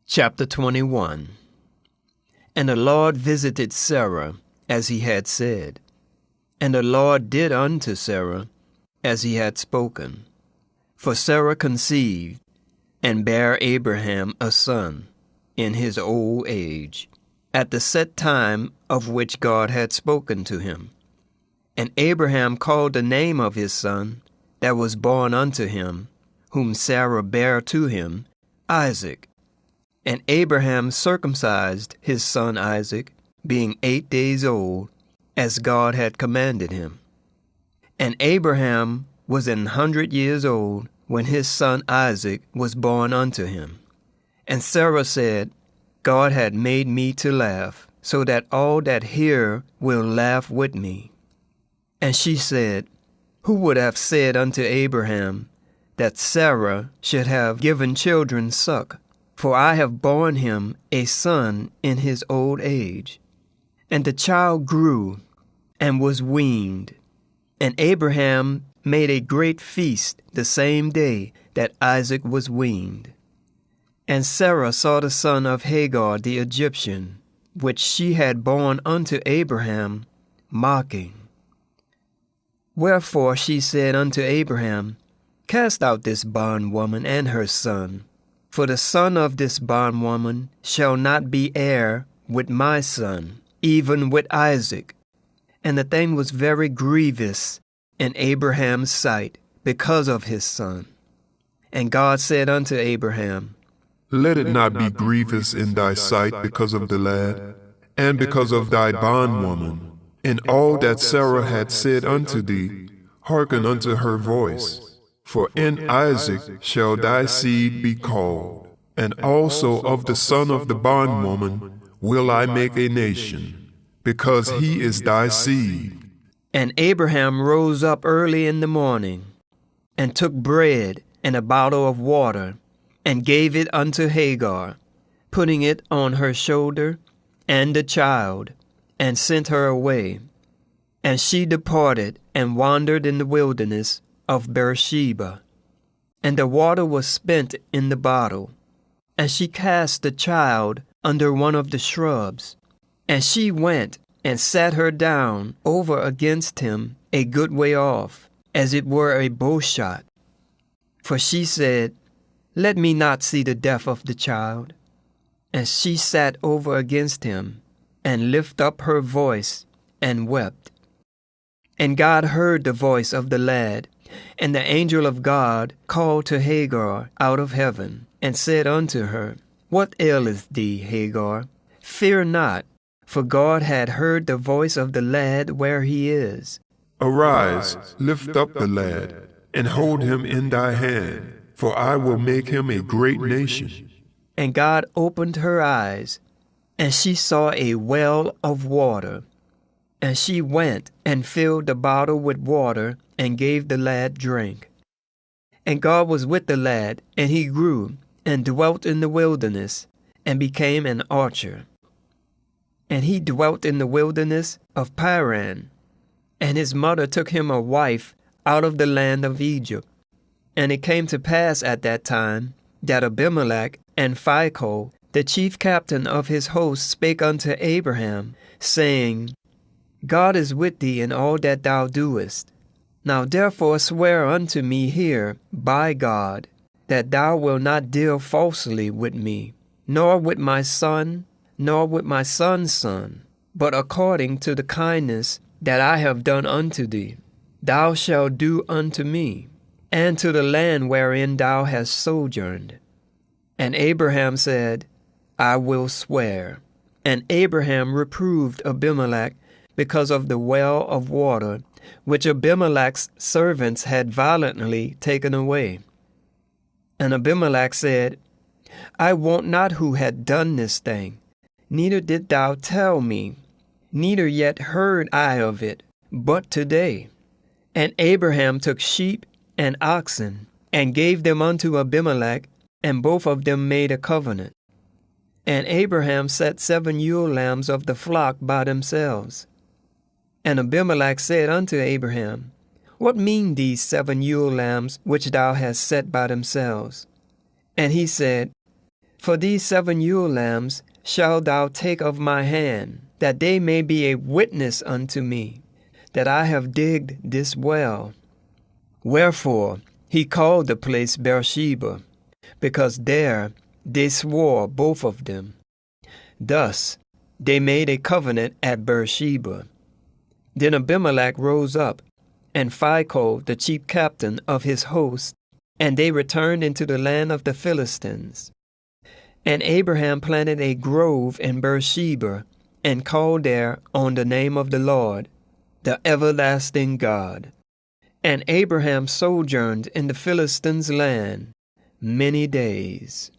Chapter 21. And the Lord visited Sarah, as he had said. And the Lord did unto Sarah, as he had spoken. For Sarah conceived, and bare Abraham a son, in his old age, at the set time of which God had spoken to him. And Abraham called the name of his son, that was born unto him, whom Sarah bare to him, Isaac. And Abraham circumcised his son Isaac, being 8 days old, as God had commanded him. And Abraham was 100 years old when his son Isaac was born unto him. And Sarah said, God had made me to laugh, so that all that hear will laugh with me. And she said, Who would have said unto Abraham that Sarah should have given children suck? For I have borne him a son in his old age. And the child grew, and was weaned. And Abraham made a great feast the same day that Isaac was weaned. And Sarah saw the son of Hagar the Egyptian, which she had borne unto Abraham, mocking. Wherefore she said unto Abraham, Cast out this bondwoman and her son. For the son of this bondwoman shall not be heir with my son, even with Isaac. And the thing was very grievous in Abraham's sight because of his son. And God said unto Abraham, Let it not be grievous in thy sight because of the lad, and because of thy bondwoman. In all that Sarah had said unto thee, hearken unto her voice. For in Isaac shall thy seed be called, and also of the son of the bondwoman will I make a nation, because he is thy seed. And Abraham rose up early in the morning, and took bread and a bottle of water, and gave it unto Hagar, putting it on her shoulder, and the child, and sent her away. And she departed and wandered in the wilderness of Beersheba. And the water was spent in the bottle. And she cast the child under one of the shrubs. And she went and sat her down over against him a good way off, as it were a bowshot. For she said, Let me not see the death of the child. And she sat over against him, and lifted up her voice, and wept. And God heard the voice of the lad, and the angel of God called to Hagar out of heaven, and said unto her, What aileth thee, Hagar? Fear not, for God had heard the voice of the lad where he is. Arise, lift up the lad, and hold him in thy hand, for I will make him a great nation. And God opened her eyes, and she saw a well of water. And she went and filled the bottle with water, and gave the lad drink. And God was with the lad, and he grew, and dwelt in the wilderness, and became an archer. And he dwelt in the wilderness of Paran. And his mother took him a wife out of the land of Egypt. And it came to pass at that time, that Abimelech and Phicol, the chief captain of his host, spake unto Abraham, saying, God is with thee in all that thou doest. Now therefore swear unto me here by God, that thou wilt not deal falsely with me, nor with my son, nor with my son's son, but according to the kindness that I have done unto thee, thou shalt do unto me, and to the land wherein thou hast sojourned. And Abraham said, I will swear. And Abraham reproved Abimelech because of the well of water, which Abimelech's servants had violently taken away. And Abimelech said, I wot not who had done this thing, neither did thou tell me, neither yet heard I of it, but today. And Abraham took sheep and oxen, and gave them unto Abimelech, and both of them made a covenant. And Abraham set 7 ewe lambs of the flock by themselves. And Abimelech said unto Abraham, What mean these 7 ewe lambs which thou hast set by themselves? And he said, For these 7 Yule lambs shalt thou take of my hand, that they may be a witness unto me, that I have digged this well. Wherefore he called the place Beersheba, because there they swore both of them. Thus they made a covenant at Beersheba. Then Abimelech rose up, and Phicol, the chief captain of his host, and they returned into the land of the Philistines. And Abraham planted a grove in Beersheba, and called there on the name of the Lord, the everlasting God. And Abraham sojourned in the Philistines' land many days.